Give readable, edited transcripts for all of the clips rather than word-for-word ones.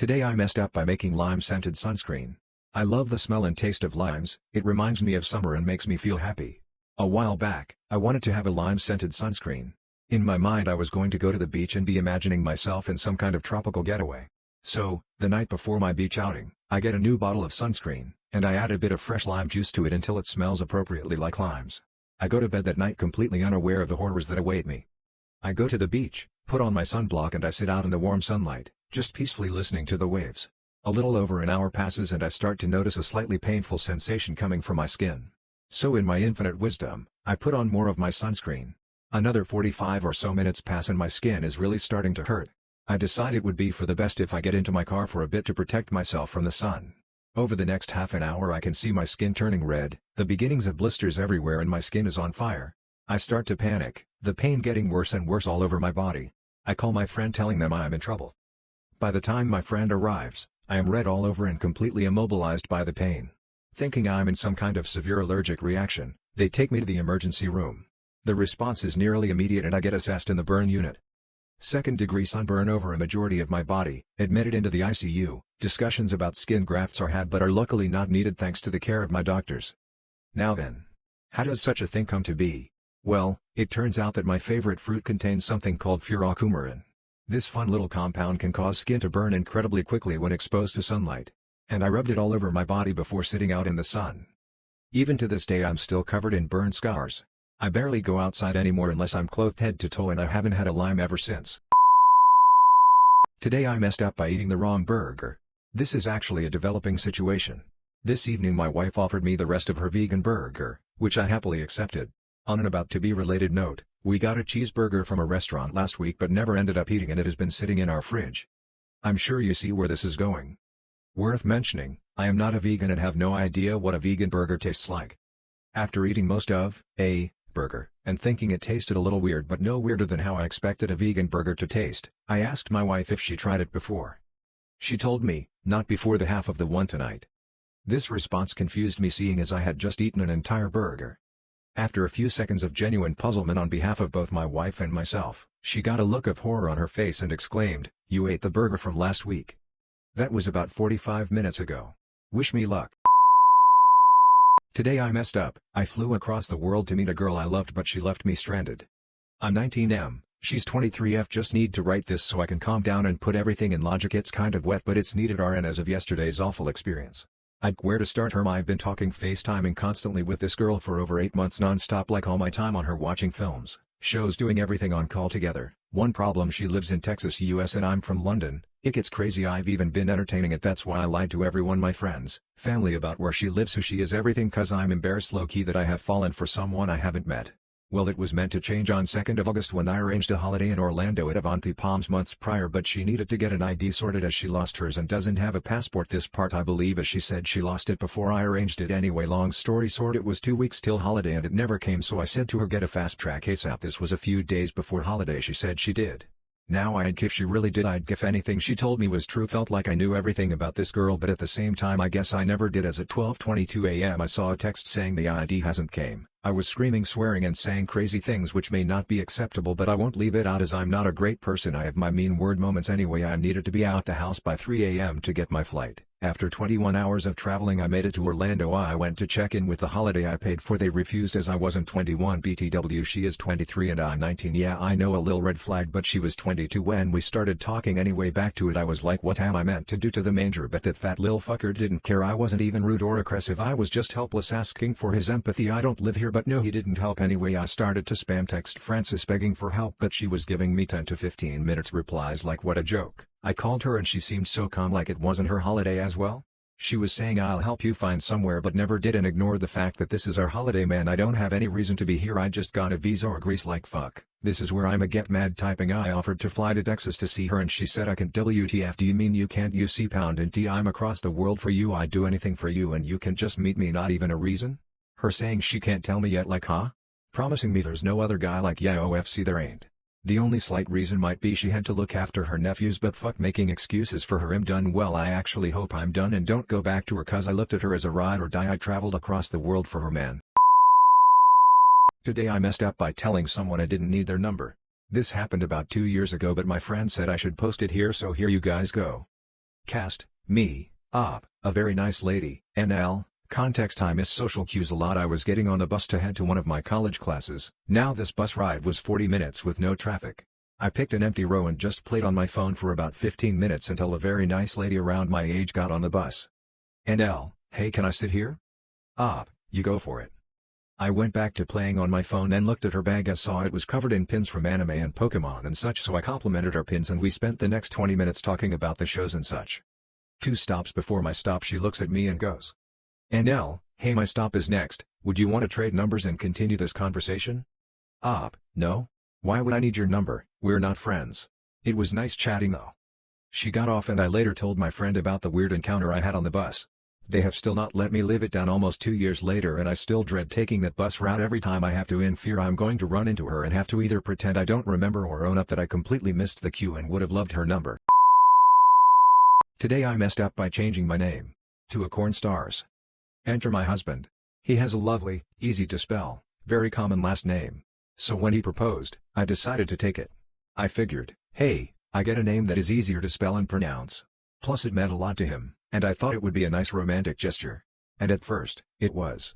Today I messed up by making lime-scented sunscreen. I love the smell and taste of limes, it reminds me of summer and makes me feel happy. A while back, I wanted to have a lime-scented sunscreen. In my mind I was going to go to the beach and be imagining myself in some kind of tropical getaway. So, the night before my beach outing, I get a new bottle of sunscreen, and I add a bit of fresh lime juice to it until it smells appropriately like limes. I go to bed that night completely unaware of the horrors that await me. I go to the beach, put on my sunblock and I sit out in the warm sunlight, just peacefully listening to the waves. A little over an hour passes and I start to notice a slightly painful sensation coming from my skin. So in my infinite wisdom, I put on more of my sunscreen. Another 45 or so minutes pass and my skin is really starting to hurt. I decide it would be for the best if I get into my car for a bit to protect myself from the sun. Over the next half an hour I can see my skin turning red, the beginnings of blisters everywhere and my skin is on fire. I start to panic, the pain getting worse and worse all over my body. I call my friend telling them I am in trouble. By the time my friend arrives, I am red all over and completely immobilized by the pain. Thinking I'm in some kind of severe allergic reaction, they take me to the emergency room. The response is nearly immediate and I get assessed in the burn unit. Second-degree sunburn over a majority of my body, admitted into the ICU, discussions about skin grafts are had but are luckily not needed thanks to the care of my doctors. Now then. How does such a thing come to be? Well, it turns out that my favorite fruit contains something called furocoumarin. This fun little compound can cause skin to burn incredibly quickly when exposed to sunlight. And I rubbed it all over my body before sitting out in the sun. Even to this day I'm still covered in burn scars. I barely go outside anymore unless I'm clothed head to toe and I haven't had a lime ever since. Today I messed up by eating the wrong burger. This is actually a developing situation. This evening my wife offered me the rest of her vegan burger, which I happily accepted. On an about-to-be related note, we got a cheeseburger from a restaurant last week but never ended up eating and it has been sitting in our fridge. I'm sure you see where this is going. Worth mentioning, I am not a vegan and have no idea what a vegan burger tastes like. After eating most of a burger, and thinking it tasted a little weird but no weirder than how I expected a vegan burger to taste, I asked my wife if she tried it before. She told me, not before the half of the one tonight. This response confused me seeing as I had just eaten an entire burger. After a few seconds of genuine puzzlement on behalf of both my wife and myself, she got a look of horror on her face and exclaimed, "You ate the burger from last week. That was about 45 minutes ago. Wish me luck." Today I messed up. I flew across the world to meet a girl I loved but she left me stranded. I'm 19M, she's 23F. Just need to write this so I can calm down and put everything in logic. It's kind of wet but it's needed RN as of yesterday's awful experience. Where to start her? I've been talking FaceTiming constantly with this girl for over 8 months non-stop, like all my time on her watching films, shows, doing everything on call together. One problem: she lives in Texas, US and I'm from London. It gets crazy. I've even been entertaining it. That's why I lied to everyone, my friends, family, about where she lives, who she is, everything, cause I'm embarrassed low-key that I have fallen for someone I haven't met. Well, it was meant to change on 2nd of August when I arranged a holiday in Orlando at Avanti Palms months prior, but she needed to get an ID sorted as she lost hers and doesn't have a passport. This part I believe, as she said she lost it before I arranged it. Anyway, long story short, it was 2 weeks till holiday and it never came, so I said to her, get a fast track ASAP. This was a few days before holiday. She said she did. Now I'd gif she really did. I'd gif anything she told me was true. Felt like I knew everything about this girl, but at the same time I guess I never did, as at 12:22 a.m. I saw a text saying the ID hasn't came. I was screaming, swearing and saying crazy things which may not be acceptable, but I won't leave it out as I'm not a great person. I have my mean word moments. Anyway, I needed to be out the house by 3 a.m. to get my flight. After 21 hours of traveling I made it to Orlando. I went to check in with the holiday I paid for. They refused as I wasn't 21 BTW. She is 23 and I'm 19. Yeah, I know, a little red flag, but she was 22 when we started talking. Anyway, back to it. I was like, what am I meant to do to the manger? But that fat lil fucker didn't care. I wasn't even rude or aggressive. I was just helpless, asking for his empathy. I don't live here, but no, he didn't help. Anyway, I started to spam text Francis begging for help, but she was giving me 10 to 15 minutes replies like, what a joke. I called her and she seemed so calm, like it wasn't her holiday as well. She was saying I'll help you find somewhere, but never did, and ignored the fact that this is our holiday. Man, I don't have any reason to be here. I just got a visa or Greece. Like fuck. This is where I'm a get mad typing. I offered to fly to Texas to see her and she said I can. WTF do you mean you can't? You see pound and T, I'm across the world for you. I'd do anything for you and you can just meet me. Not even a reason? Her saying she can't tell me yet, like huh? Promising me there's no other guy, like yeah OFC there ain't. The only slight reason might be she had to look after her nephews, but fuck making excuses for her. I'm done. Well, I actually hope I'm done and don't go back to her, cause I looked at her as a ride or die. I traveled across the world for her, man. Today I messed up by telling someone I didn't need their number. This happened about 2 years ago, but my friend said I should post it here, so here you guys go. Cast, me, op, a very nice lady, NL. Context: I miss social cues a lot. I was getting on the bus to head to one of my college classes. Now this bus ride was 40 minutes with no traffic. I picked an empty row and just played on my phone for about 15 minutes until a very nice lady around my age got on the bus. NL, hey, can I sit here? Op, you go for it. I went back to playing on my phone and looked at her bag. I saw it was covered in pins from anime and Pokemon and such, so I complimented her pins and we spent the next 20 minutes talking about the shows and such. 2 stops before my stop she looks at me and goes, NL, hey, my stop is next, would you want to trade numbers and continue this conversation? Op, no. Why would I need your number, we're not friends. It was nice chatting though. She got off and I later told my friend about the weird encounter I had on the bus. They have still not let me live it down almost 2 years later, and I still dread taking that bus route every time I have to, in fear I'm going to run into her and have to either pretend I don't remember or own up that I completely missed the cue and would have loved her number. Today I messed up by changing my name to a corn stars. Enter my husband. He has a lovely, easy to spell, very common last name. So when he proposed, I decided to take it. I figured, hey, I get a name that is easier to spell and pronounce. Plus it meant a lot to him, and I thought it would be a nice romantic gesture. And at first, it was.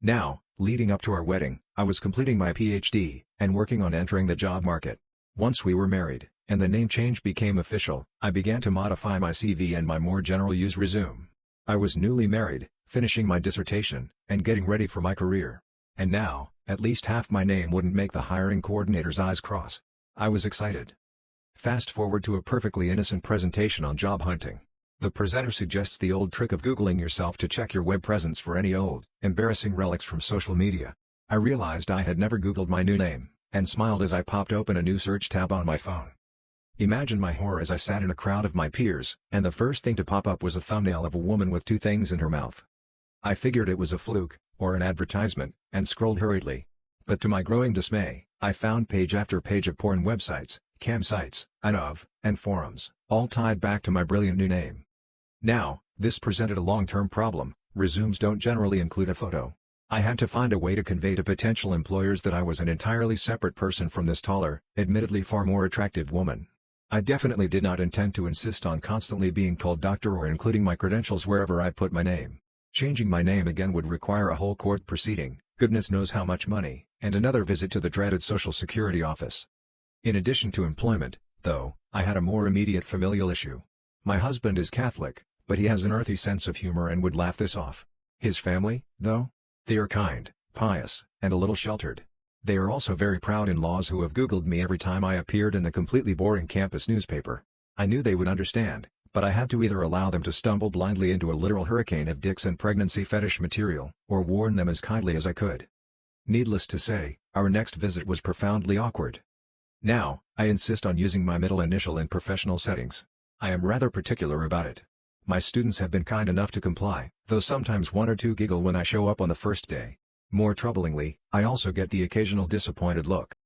Now, leading up to our wedding, I was completing my PhD, and working on entering the job market. Once we were married, and the name change became official, I began to modify my CV and my more general use resume. I was newly married, finishing my dissertation, and getting ready for my career. And now, at least half my name wouldn't make the hiring coordinator's eyes cross. I was excited. Fast forward to a perfectly innocent presentation on job hunting. The presenter suggests the old trick of Googling yourself to check your web presence for any old, embarrassing relics from social media. I realized I had never Googled my new name, and smiled as I popped open a new search tab on my phone. Imagine my horror as I sat in a crowd of my peers, and the first thing to pop up was a thumbnail of a woman with 2 things in her mouth. I figured it was a fluke, or an advertisement, and scrolled hurriedly. But to my growing dismay, I found page after page of porn websites, campsites, and forums, all tied back to my brilliant new name. Now, this presented a long-term problem. Resumes don't generally include a photo. I had to find a way to convey to potential employers that I was an entirely separate person from this taller, admittedly far more attractive woman. I definitely did not intend to insist on constantly being called doctor or including my credentials wherever I put my name. Changing my name again would require a whole court proceeding, goodness knows how much money, and another visit to the dreaded Social Security office. In addition to employment, though, I had a more immediate familial issue. My husband is Catholic, but he has an earthy sense of humor and would laugh this off. His family, though? They are kind, pious, and a little sheltered. They are also very proud in-laws who have Googled me every time I appeared in the completely boring campus newspaper. I knew they would understand, but I had to either allow them to stumble blindly into a literal hurricane of dicks and pregnancy fetish material, or warn them as kindly as I could. Needless to say, our next visit was profoundly awkward. Now, I insist on using my middle initial in professional settings. I am rather particular about it. My students have been kind enough to comply, though sometimes 1 or 2 giggle when I show up on the first day. More troublingly, I also get the occasional disappointed look.